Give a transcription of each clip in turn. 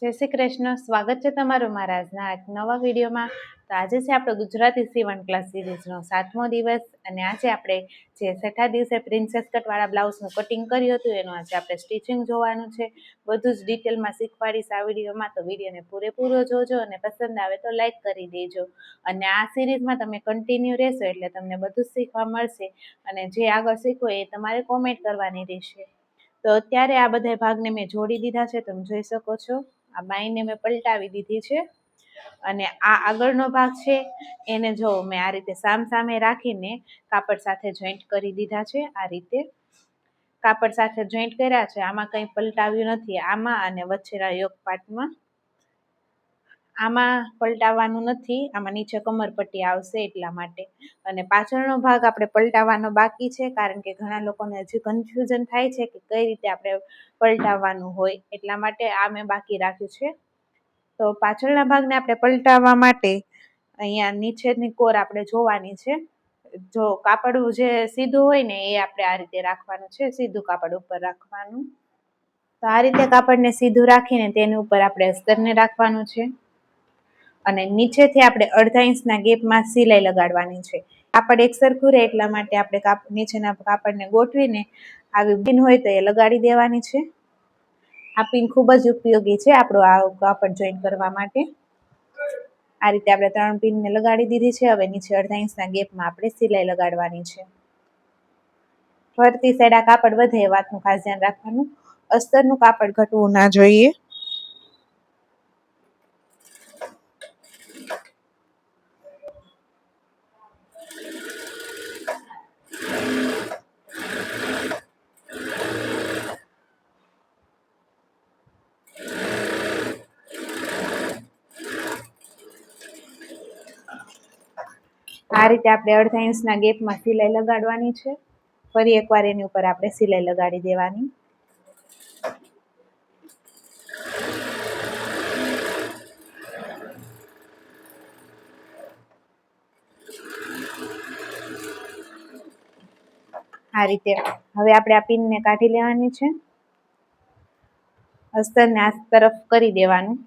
જય શ્રી કૃષ્ણ. સ્વાગત છે તમારું મારા આજના એક નવા વિડીયોમાં. તો આજે છે આપણો ગુજરાતી સીવણ ક્લાસ સિરીઝનો 7મો દિવસ અને આજે આપણે જે 6થા દિવસે પ્રિન્સેસ કટવાળા બ્લાઉઝનું કટિંગ કર્યું હતું એનું આજે આપણે સ્ટિચિંગ જોવાનું છે. બધું જ ડિટેલમાં શીખવાડીશ આ વિડીયોમાં, તો વિડીયોને પૂરેપૂરો જોજો અને પસંદ આવે તો લાઈક કરી દેજો. અને આ સિરીઝમાં તમે કન્ટિન્યુ રહેશો એટલે તમને બધું શીખવા મળશે અને જે આગળ શીખવો એ તમારે કોમેન્ટ કરવાની રહેશે. તો અત્યારે આ બધા ભાગને મેં જોડી દીધા છે, તમે જોઈ શકો છો. આ બાઈને મેં પલટાવી દીધી છે અને આ આગળનો ભાગ છે એને જો મેં આ રીતે સામસામે રાખીને કાપડ સાથે જોઈન્ટ કરી દીધા છે. આ રીતે કાપડ સાથે જોઈન્ટ કર્યા છે. આમાં કંઈ પલટાવ્યું નથી, આમાં અને વચ્ચેના યોક પાર્ટમાં. આમાં પલટાવવાનું નથી, આમાં નીચે કમરપટ્ટી આવશે એટલા માટે. અને પાછળનો ભાગ આપણે પલટાવવાનો બાકી છે, કારણ કે ઘણા લોકોને હજી કન્ફ્યુઝન થાય છે કે કઈ રીતે આપણે પલટાવવાનું હોય, એટલા માટે આ મેં બાકી રાખ્યું છે. તો પાછળના ભાગને આપણે પલટાવવા માટે અહીંયા નીચેની કોર આપણે જોવાની છે. જો કાપડ જે સીધું હોય ને એ આપણે આ રીતે રાખવાનું છે, સીધું કાપડ ઉપર રાખવાનું. તો આ રીતે કાપડને સીધું રાખીને તેની ઉપર આપણે અસ્તરને રાખવાનું છે અને નીચેથી આપણે 1/2 ઇંચના ગેપમાં સિલાઈ લગાડવાની છે. કાપડ એક સરખું રહે એટલા માટે આપણે નીચેના કાપડને ગોઠવીને આવી પિન હોય તો એ લગાડી દેવાની છે. આ પિન ખૂબ જ ઉપયોગી છે આપણું આ કાપડ જોઈન્ટ કરવા માટે. આ રીતે આપણે 3 પિનને લગાડી દીધી છે. હવે નીચે 1/2 ઇંચના ગેપમાં આપણે સિલાઈ લગાડવાની છે. ફરતી સાઈડ આ કાપડ વધે એ વાતનું ખાસ ધ્યાન રાખવાનું. અસ્તરનું કાપડ ઘટવું ના જોઈએ. આ રીતે આપણે 1/2 ઇંચના ગેપમાં સિલાઈ લગાડવાની છે. ફરી એકવાર એની ઉપર આપણે સિલાઈ લગાડી દેવાની. આ રીતે હવે આપણે આ પિનને કાઢી લેવાની છે. અસ્તરને આ તરફ કરી દેવાનું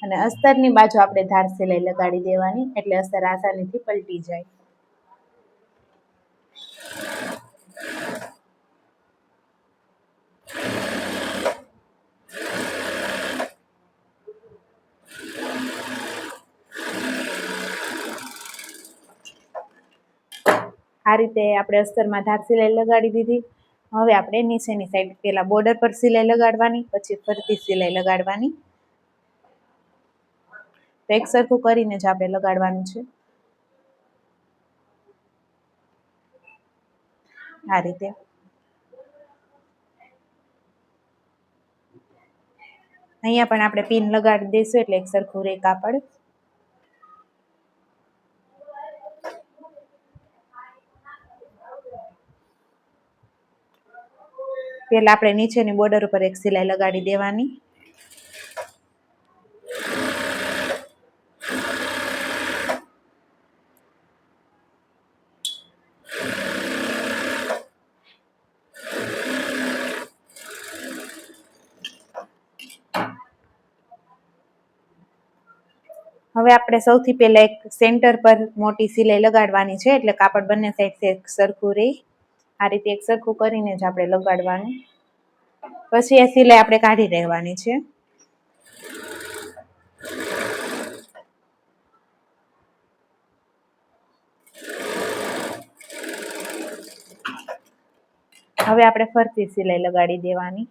અને અસ્તરની બાજુ આપણે ધાર સિલાઈ લગાડી દેવાની, એટલે અસ્તર આસાનીથી પલટી જાય. આ રીતે આપણે અસ્તરમાં ધાર સિલાઈ લગાડી દીધી. હવે આપણે નીચેની સાઈડ પહેલા બોર્ડર પર સિલાઈ લગાડવાની, પછી ફરતી સિલાઈ લગાડવાની. તો એક સરખું કરીને જ આપણે લગાડવાનું છે. આ રીતે અહીંયા પણ આપણે પિન લગાડી દઈશું એટલે એક સરખું રહે કાપડ. પહેલા આપણે નીચેની બોર્ડર ઉપર એક સિલાઈ લગાડી દેવાની. હવે આપણે સૌથી પહેલા એક સેન્ટર પર મોટી સિલાઈ લગાડવાની છે, એટલે કાપડ બંને સાઈડથી એક સરખું રહે. આ રીતે એક સરખું કરીને જ આપણે લગાડવાનું. પછી આ સિલાઈ આપણે કાઢી લેવાની છે. હવે આપણે ફરતી સિલાઈ લગાડી દેવાની.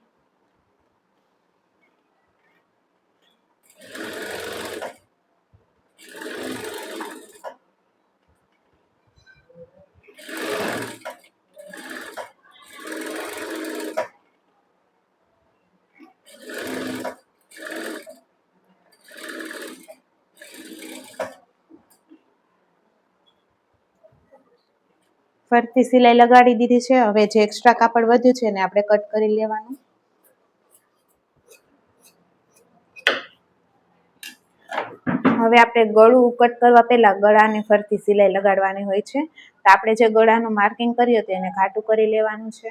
ફરતી સિલાઈ લગાડી દીધી છે. હવે જે એક્સ્ટ્રા કાપડ વધ્યું છે એને આપણે કટ કરી લેવાનું. હવે આપણે ગળું કટ કરવા પહેલા ગળાને ફરતી સિલાઈ લગાડવાની હોય છે. તો આપણે જે ગળાનું માર્કિંગ કર્યું હતું એને ઘાટું કરી લેવાનું છે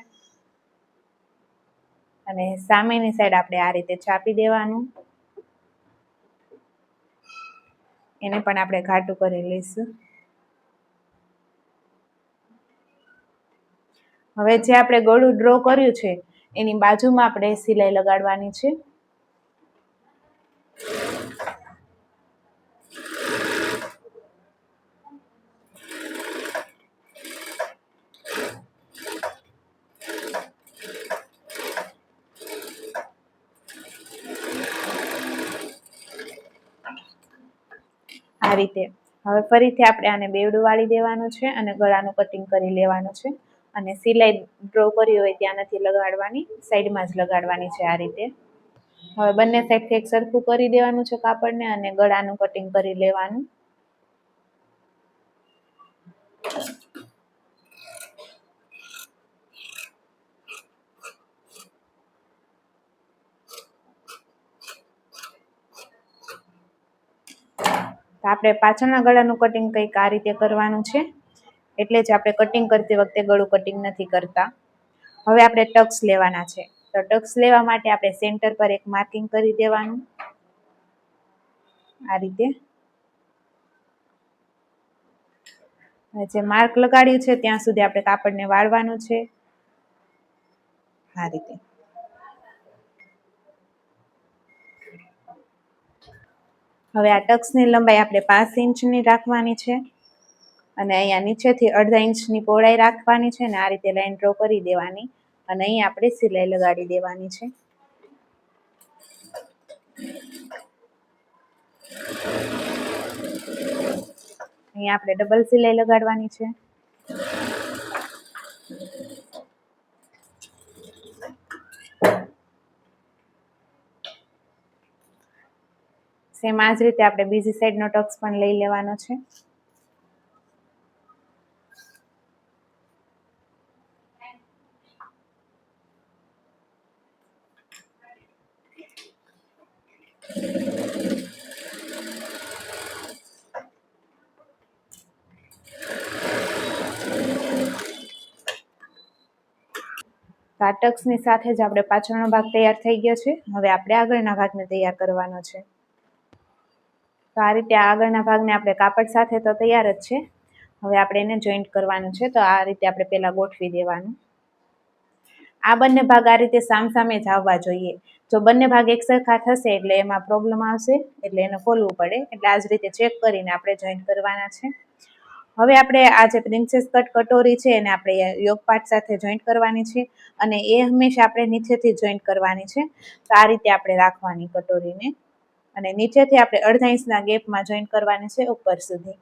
અને સામેની સાઈડ આપણે આ રીતે ચાપી દેવાનું. એને પણ આપણે ઘાટું કરી લઈશું. હવે જે આપણે ગળું ડ્રો કર્યું છે એની બાજુમાં આપણે સિલાઈ લગાડવાની છે. આ રીતે હવે ફરીથી આપણે આને બેવડું વાળી દેવાનું છે અને ગળાનું કટિંગ કરી લેવાનું છે. અને સિલાઈ ડ્રો કરી હોય ત્યાં નથી લગાડવાની, સાઈડમાં જ લગાડવાની છે આ રીતે. હવે બંને સાઈડથી એક સરખું કરી દેવાનું છે કાપડને અને ગળાનું કટિંગ કરી લેવાનું. તો આપણે પાછળના ગળાનું કટિંગ કંઈક આ રીતે કરવાનું છે, એટલે જ આપણે કટિંગ કરતી વખતે ગળું કટિંગ નથી કરતા. હવે આપણે ટક્સ લેવાના છે. તો ટક્સ લેવા માટે આપણે સેન્ટર પર એક માર્કિંગ કરી દેવાનું આ રીતે. જે માર્ક લગાડ્યું છે ત્યાં સુધી આપણે કાપડને વાળવાનું છે આ રીતે. હવે આ ટક્સની લંબાઈ આપણે 5 ઇંચની રાખવાની છે અને અહીંયા નીચેથી અડધા ઇંચની પહોળાઈ રાખવાની છે અને આ રીતે લાઈન ડ્રો કરી દેવાની અને અહીં આપણે સિલાઈ લગાડી દેવાની છે. અહીંયા આપણે ડબલ સિલાઈ લગાડવાની છે. સેમ આ જ રીતે આપણે બીજી સાઈડનો ટક્સ પણ લઈ લેવાનો છે. તો આ ટક્સની સાથે જ આપણે પાછળનો ભાગ તૈયાર થઈ ગયો છે. હવે આપણે આગળના ભાગને તૈયાર કરવાનો છે. તો આ રીતે આગળના ભાગને આપણે કાપડ સાથે તો તૈયાર જ છે. હવે આપણે એને જોઈન્ટ કરવાનું છે. તો આ રીતે આપણે પહેલાં ગોઠવી દેવાનું. આ બંને ભાગ આ રીતે સામસામે જ આવવા જોઈએ. જો બંને ભાગ એક સરખા થશે એટલે એમાં પ્રોબ્લેમ આવશે, એટલે એને ખોલવું પડે. એટલે આ જ રીતે ચેક કરીને આપણે જોઈન્ટ કરવાના છે. હવે આપણે આ જે પ્રિન્સેસ કટ કટોરી છે એને આપણે યોગ પાર્ટ સાથે જોઈન્ટ કરવાની છે અને એ હંમેશા આપણે નીચેથી જોઈન્ટ કરવાની છે. તો આ રીતે આપણે રાખવાની કટોરીને અને નીચેથી આપણે અડધા ઇંચના ગેપમાં જોઈન્ટ કરવાની છે ઉપર સુધી.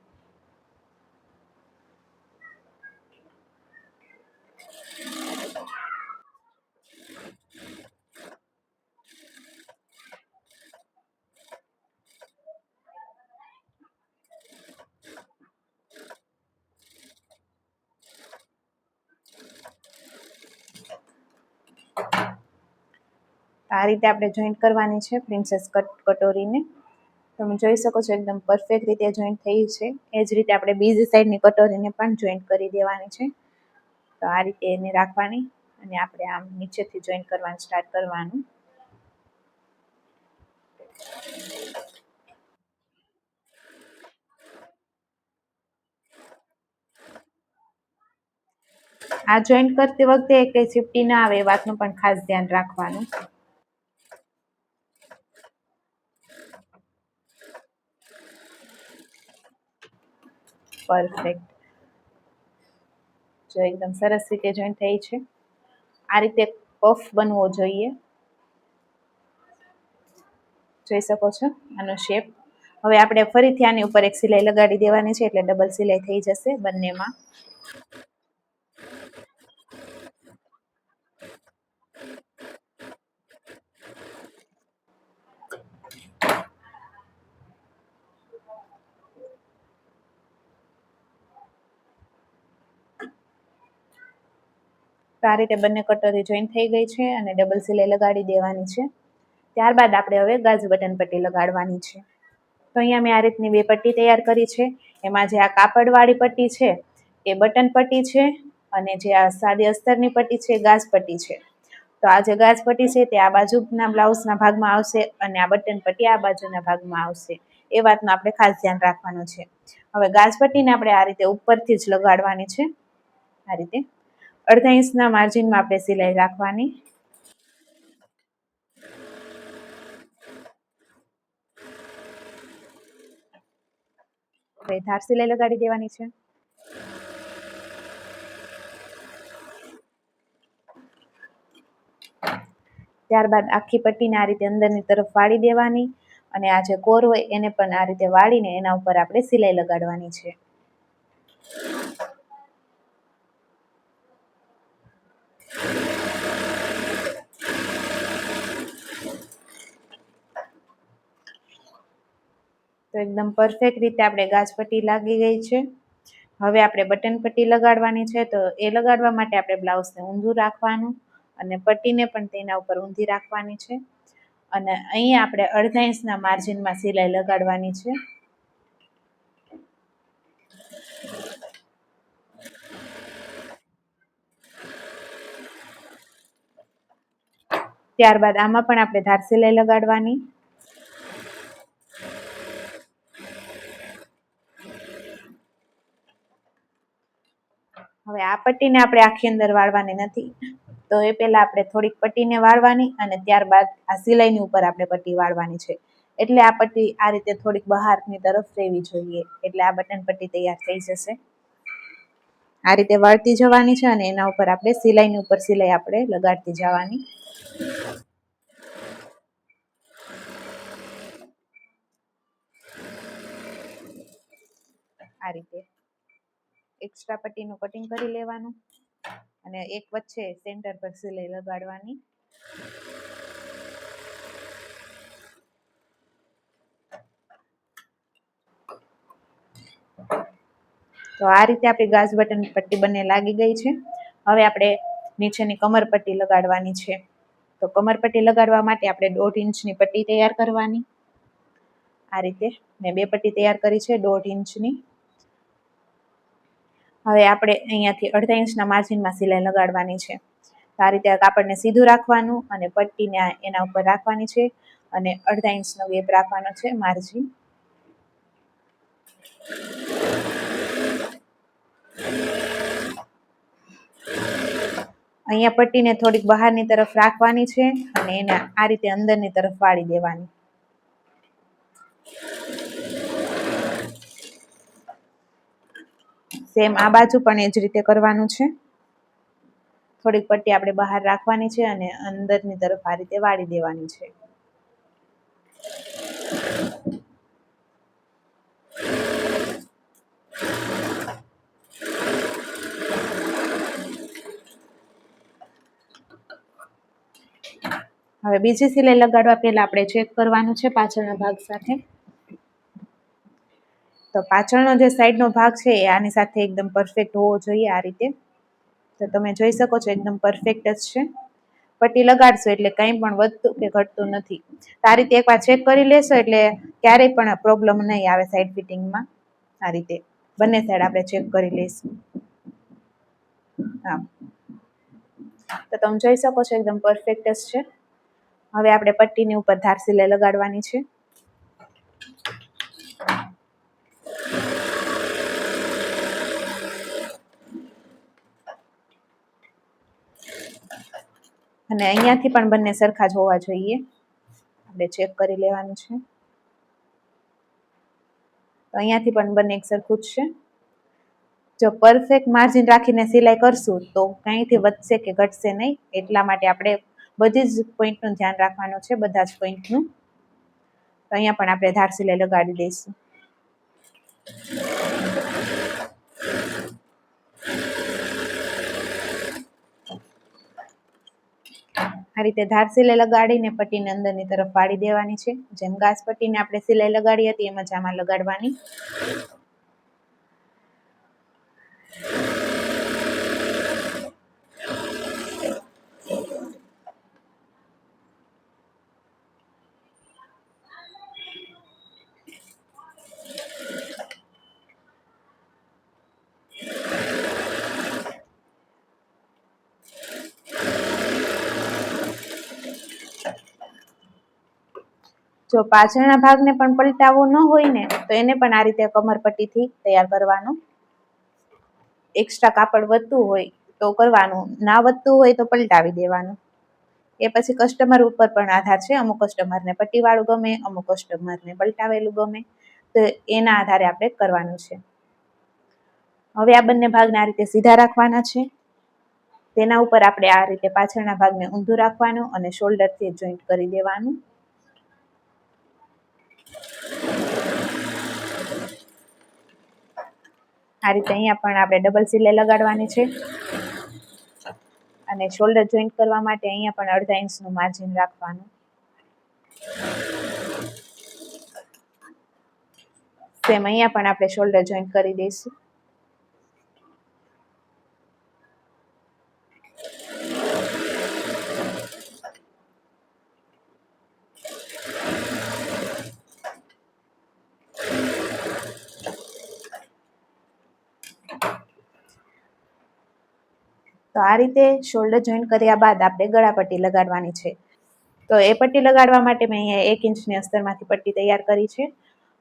આ રીતે આપણે જોઈન્ટ કરવાની છે પ્રિન્સેસ કટ કટોરીને. તમે જોઈ શકો છો એકદમ પરફેક્ટ રીતે જોઈન્ટ થઈ છે. એ જ રીતે આપણે બીજી સાઈડની કટોરીને પણ જોઈન્ટ કરી દેવાની છે. તો આ રીતે એને રાખવાની અને આપણે આમ નીચેથી જોઈન્ટ કરવાનું સ્ટાર્ટ કરવાનું. આ જોઈન્ટ કરતી વખતે કંઈ ચીપટી ના આવે એ વાતનું પણ ખાસ ધ્યાન રાખવાનું. પરફેક્ટ. જો એકદમ સરસ રીતે જોઈન્ટ થઈ છે. આ રીતે પફ બનવો જોઈએ. જોઈ શકો છો આનો શેપ. હવે આપણે ફરીથી આની ઉપર એક સિલાઈ લગાડી દેવાની છે એટલે ડબલ સિલાઈ થઈ જશે બંનેમાં. તો આ રીતે બંને કટોરી જોઈન્ટ થઈ ગઈ છે અને ડબલ સિલાઈ લગાડી દેવાની છે. ત્યારબાદ આપણે હવે બાજુ બટન પટ્ટી લગાડવાની છે. તો અહીંયા મેં આ રીતની 2 પટ્ટી તૈયાર કરી છે. એમાં જે આ કાપડવાળી પટ્ટી છે એ બટન પટ્ટી છે અને જે આ સાદી અસ્તરની પટ્ટી છે એ ગાજ પટ્ટી છે. તો આ જે ગાજ પટ્ટી છે તે આ બાજુના બ્લાઉઝના ભાગમાં આવશે અને આ બટન પટ્ટી આ બાજુના ભાગમાં આવશે. એ વાતનું આપણે ખાસ ધ્યાન રાખવાનું છે. હવે ગાજપટ્ટીને આપણે આ રીતે ઉપરથી જ લગાડવાની છે. આ રીતે અડધા ઇંચના માર્જિનમાં આપણે સિલાઈ રાખવાની. હવે ધાર સિલાઈ લગાડી દેવાની છે. ત્યારબાદ આખી પટ્ટીને આ રીતે અંદરની તરફ વાળી દેવાની અને આ જે કોર હોય એને પણ આ રીતે વાળીને એના ઉપર આપણે સિલાઈ લગાડવાની છે. તો એકદમ પરફેક્ટ રીતે આપણે ગાજપટ્ટી લાગી ગઈ છે. હવે આપણે બટન પટ્ટી લગાડવાની છે. તો એ લગાડવા માટે આપણે બ્લાઉઝને ઊંધું રાખવાનું અને પટ્ટીને પણ તેના ઉપર ઊંધી રાખવાની છે. અને અહીંયા આપણે અડધા ઇંચના માર્જિનમાં સિલાઈ લગાડવાની છે. ત્યારબાદ આમાં પણ આપણે ધાર સિલાઈ લગાડવાની. હવે આ પટ્ટીને આપણે આખી અંદર વાળવાની નથી, તો એ પહેલા આપણે થોડીક પટ્ટીને વાળવાની અને ત્યારબાદ આ સિલાઈની ઉપર આપણે પટ્ટી વાળવાની છે. એટલે આ પટ્ટી આ રીતે થોડીક બહારની તરફ રહેવી જોઈએ, એટલે આ બટન પટ્ટી તૈયાર થઈ જશે. આ રીતે વાળતી જવાની છે અને એના ઉપર આપણે સિલાઈની ઉપર સિલાઈ આપણે લગાડતી જવાની. આ રીતે એક્સ્ટ્રા પટ્ટીનું કટિંગ કરી લેવાનું અને એક વચ્ચે સેન્ટર પર સિલાઈ લગાડવાની. તો આ રીતે આપણી ગાજ બટન પટ્ટી બંને લાગી ગઈ છે. હવે આપણે નીચેની કમર પટ્ટી લગાડવાની છે. તો કમર પટ્ટી લગાડવા માટે આપણે 1.5 ઇંચની પટ્ટી તૈયાર કરવાની. આ રીતે મેં 2 પટ્ટી તૈયાર કરી છે 1.5 ઇંચની. હવે આપણે અહીંયાથી અડધા ઇંચના માર્જિનમાં સિલાઈ લગાડવાની છે. આ રીતે કાપડને સીધું રાખવાનું અને પટ્ટીને એના ઉપર રાખવાની છે અને અડધા ઇંચનો ગેપ રાખવાનો છે માર્જિન. અહીંયા પટ્ટીને થોડીક બહારની તરફ રાખવાની છે અને એને આ રીતે અંદરની તરફ વાળી દેવાની. સેમ આ બાજુ પણ એ જ રીતે કરવાનું છે. થોડીક પટ્ટી આપણે બહાર રાખવાની છે અને અંદરની તરફ આ રીતે વાળી દેવાની છે. હવે બીજી સિલાઈ લગાડવા પહેલા આપણે ચેક કરવાનું છે પાછળના ભાગ સાથે. તો પાછળનો જે સાઈડનો ભાગ છે એ આની સાથે એકદમ પરફેક્ટ હોવો જોઈએ. આ રીતે તો તમે જોઈ શકો છો એકદમ પરફેક્ટ જ છે. પટ્ટી લગાડશો એટલે કંઈ પણ વધતું કે ઘટતું નથી. આ રીતે એકવાર ચેક કરી લેશો એટલે ક્યારેય પણ પ્રોબ્લેમ નહીં આવે સાઈડ ફિટિંગમાં. આ રીતે બંને સાઈડ આપણે ચેક કરી લઈશું. હા, તો તમે જોઈ શકો છો એકદમ પરફેક્ટ જ છે. હવે આપણે પટ્ટીની ઉપર ધાર સિલાઈ લગાડવાની છે. અને અહીંયાથી પણ બંને સરખા જ હોવા જોઈએ. આપણે ચેક કરી લેવાનું છે. તો અહીંયાથી પણ બંને એક સરખું જ છે. જો પરફેક્ટ માર્જિન રાખીને સિલાઈ કરશું તો કંઈથી વધશે કે ઘટશે નહીં. એટલા માટે આપણે બધી જ પોઈન્ટનું ધ્યાન રાખવાનું છે, બધા જ પોઈન્ટનું. તો અહીંયા પણ આપણે ધાર સિલાઈ લગાડી દઈશું. આ રીતે ધાર સિલાઈ લગાડીને પટ્ટીને અંદરની તરફ વાળી દેવાની છે. જેમ ગાજ પટ્ટીને આપણે સિલાઈ લગાડી હતી એમ જ આમાં લગાડવાની. જો પાછળના ભાગને પણ પલટાવવો ન હોય ને તો એને પણ આ રીતે કમરપટ્ટીથી તૈયાર કરવાનું. એક્સ્ટ્રા કાપડ વધતું હોય તો કરવાનું, ના વધતું હોય તો પલટાવી દેવાનું. એ પછી કસ્ટમર ઉપર પણ આધાર છે. અમુક કસ્ટમરને પટ્ટીવાળું ગમે, અમુક કસ્ટમરને પલટાવેલું ગમે, તો એના આધારે આપણે કરવાનું છે. હવે આ બંને ભાગને આ રીતે સીધા રાખવાના છે. તેના ઉપર આપણે આ રીતે પાછળના ભાગને ઊંધું રાખવાનું અને શોલ્ડરથી જોઈન્ટ કરી દેવાનું. આ રીતે અહીંયા પણ આપણે ડબલ સિલાઈ લગાડવાની છે અને શોલ્ડર જોઈન્ટ કરવા માટે અહીંયા પણ 1/2 ઇંચનું માર્જિન રાખવાનું. સેમ અહીંયા પણ આપણે શોલ્ડર જોઈન્ટ કરી દઈશું. તો આ રીતે શોલ્ડર જોઈન્ટ કર્યા બાદ આપણે ગળાપટ્ટી લગાડવાની છે. તો એ પટ્ટી લગાડવા માટે મેં અહીંયા 1 ઇંચની અસ્તરમાંથી પટ્ટી તૈયાર કરી છે.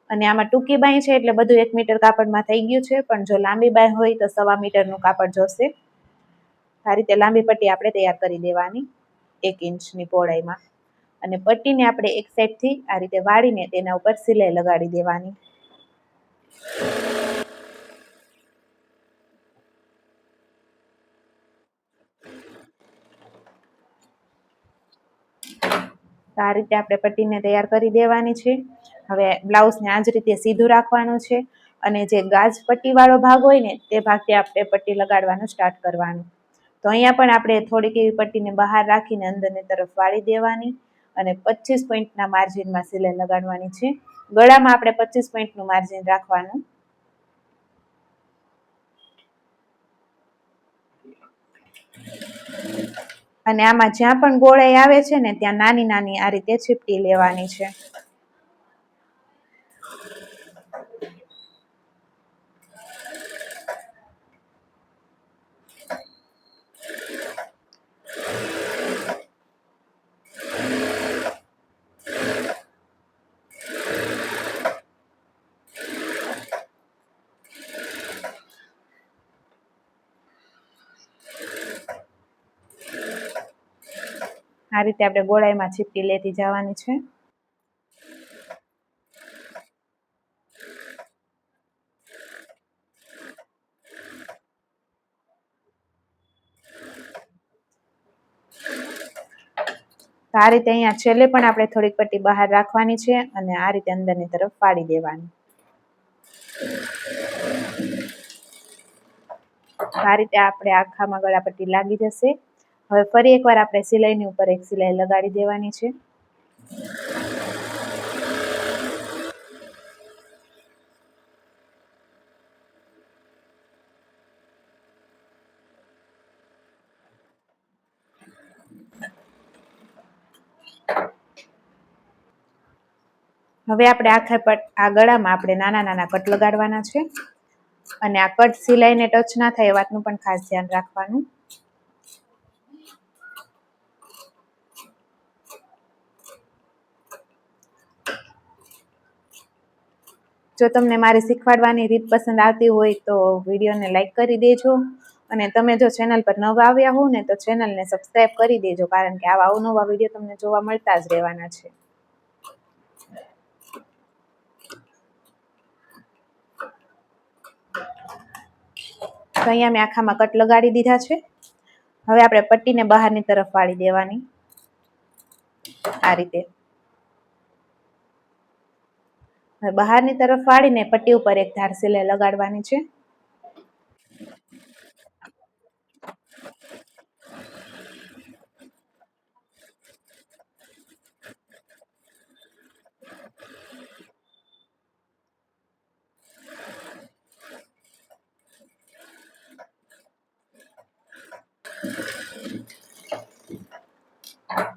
અને આમાં ટૂંકી બાંય છે એટલે બધું 1 મીટર કાપડમાં થઈ ગયું છે, પણ જો લાંબી બાંય હોય તો 1.25 મીટરનું કાપડ જોશે. આ રીતે લાંબી પટ્ટી આપણે તૈયાર કરી દેવાની 1 ઇંચની પહોળાઈમાં. અને પટ્ટીને આપણે એક સાઈડથી આ રીતે વાળીને તેના ઉપર સિલાઈ લગાડી દેવાની. તો આ રીતે આપણે પટ્ટીને તૈયાર કરી દેવાની છે. હવે બ્લાઉઝને આ જ રીતે સીધું રાખવાનું છે અને જે ગાજ પટ્ટીવાળો ભાગ હોય ને તે ભાગથી આપણે પટ્ટી લગાડવાનું સ્ટાર્ટ કરવાનું. તો અહીંયા પણ આપણે થોડીક એવી પટ્ટીને બહાર રાખીને અંદરની તરફ વાળી દેવાની અને 25 પોઈન્ટના માર્જિનમાં સિલાઈ લગાડવાની છે. ગળામાં આપણે 25 પોઈન્ટનું માર્જિન રાખવાનું. અને આમાં જ્યાં પણ ગોળાઈ આવે છે ને ત્યાં નાની નાની આ રીતે ચીપટી લેવાની છે. આ રીતે આપણે ગોળાઈમાં ચીપટી લેતી જવાની છે. તો આ રીતે અહીંયા છેલ્લે પણ આપણે થોડીક પટ્ટી બહાર રાખવાની છે અને આ રીતે અંદરની તરફ ફાડી દેવાની. આ રીતે આપણે આખામાં ગળાપટ્ટી લાગી જશે. હવે ફરી એકવાર આપણે સિલાઈની ઉપર એક સિલાઈ લગાડી દેવાની છે. હવે આપણે આ ગળામાં આપણે નાના નાના કટ લગાડવાના છે અને આ કટ સિલાઈને ટચ ના થાય એ વાતનું પણ ખાસ ધ્યાન રાખવાનું. જો તમને મારી શીખવાડવાની રીત પસંદ આવતી હોય તો વિડીયોને લાઈક કરી દેજો અને તમે જો ચેનલ પર નવા આવ્યા હો ને તો ચેનલને સબસ્ક્રાઈબ કરી દેજો, કારણ કે આવા અવનવા વિડીયો તમને જોવા મળતા જ રહેવાના છે. તો અહીંયા મેં આખામાં કટ લગાડી દીધા છે. હવે આપણે પટ્ટીને બહારની તરફ વાળી દેવાની આ રીતે. હવે બહારની તરફ વાળીને પટ્ટી ઉપર એક ધાર સિલાઈ લગાડવાની છે.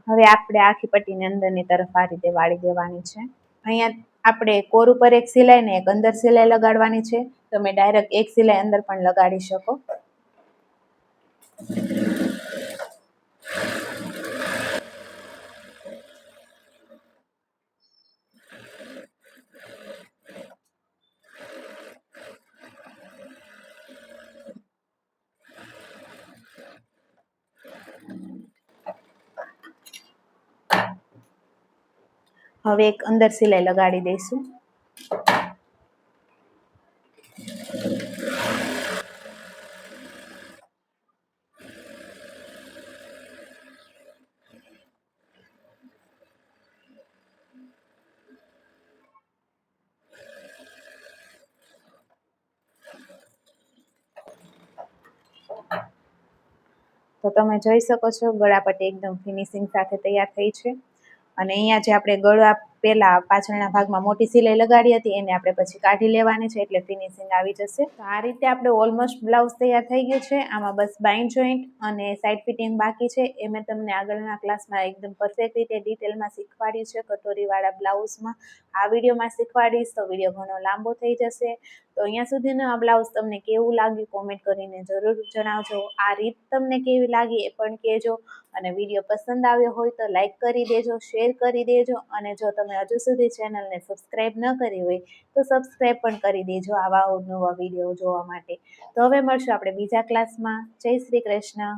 હવે આપણે આખી પટ્ટીને અંદરની તરફ આ રીતે વાળી દેવાની છે. અહીંયા આપણે કોર ઉપર એક સિલાઈ ને એક અંદર સિલાઈ લગાડવાની છે. તમે ડાયરેક્ટ એક સિલાઈ અંદર પણ લગાડી શકો. હવે એક અંદર સિલાઈ લગાડી દઈશું. તો તમે જોઈ શકો છો ગળાપટ્ટી એકદમ ફિનિશિંગ સાથે તૈયાર થઈ છે. અને અહીંયા જે આપણે ગળા પહેલા પાછળના ભાગમાં મોટી સિલાઈ લગાડી હતી એને આપણે પછી કાઢી લેવાની છે, એટલે ફિનિશિંગ આવી જશે. તો આ રીતે આપણે ઓલમોસ્ટ બ્લાઉઝ તૈયાર થઈ ગયું છે. આમાં બસ બાઇન્ડ જોઈન્ટ અને સાઇડ ફિટિંગ બાકી છે. એ મેં તમને આગળના ક્લાસમાં એકદમ પરફેક્ટ રીતે ડિટેલમાં શીખવાડ્યું છે કટોરીવાળા બ્લાઉઝમાં. આ વિડીયોમાં શીખવાડીશ તો વિડીયો ઘણો લાંબો થઈ જશે. તો અહીંયા સુધીનું આ બ્લાઉઝ તમને કેવું લાગ્યું કોમેન્ટ કરીને જરૂર જણાવજો. આ રીત તમને કેવી લાગી એ પણ કહેજો. અને વિડીયો પસંદ આવ્યો હોય તો લાઈક કરી દેજો, શેર કરી દેજો. અને જો તમે હજુ સુધી ચેનલને સબસ્ક્રાઈબ ન કરી હોય તો સબસ્ક્રાઈબ પણ કરી દેજો આવા નવા વિડીયો જોવા માટે. તો હવે મળશું આપણે બીજા ક્લાસમાં. જય શ્રી કૃષ્ણ.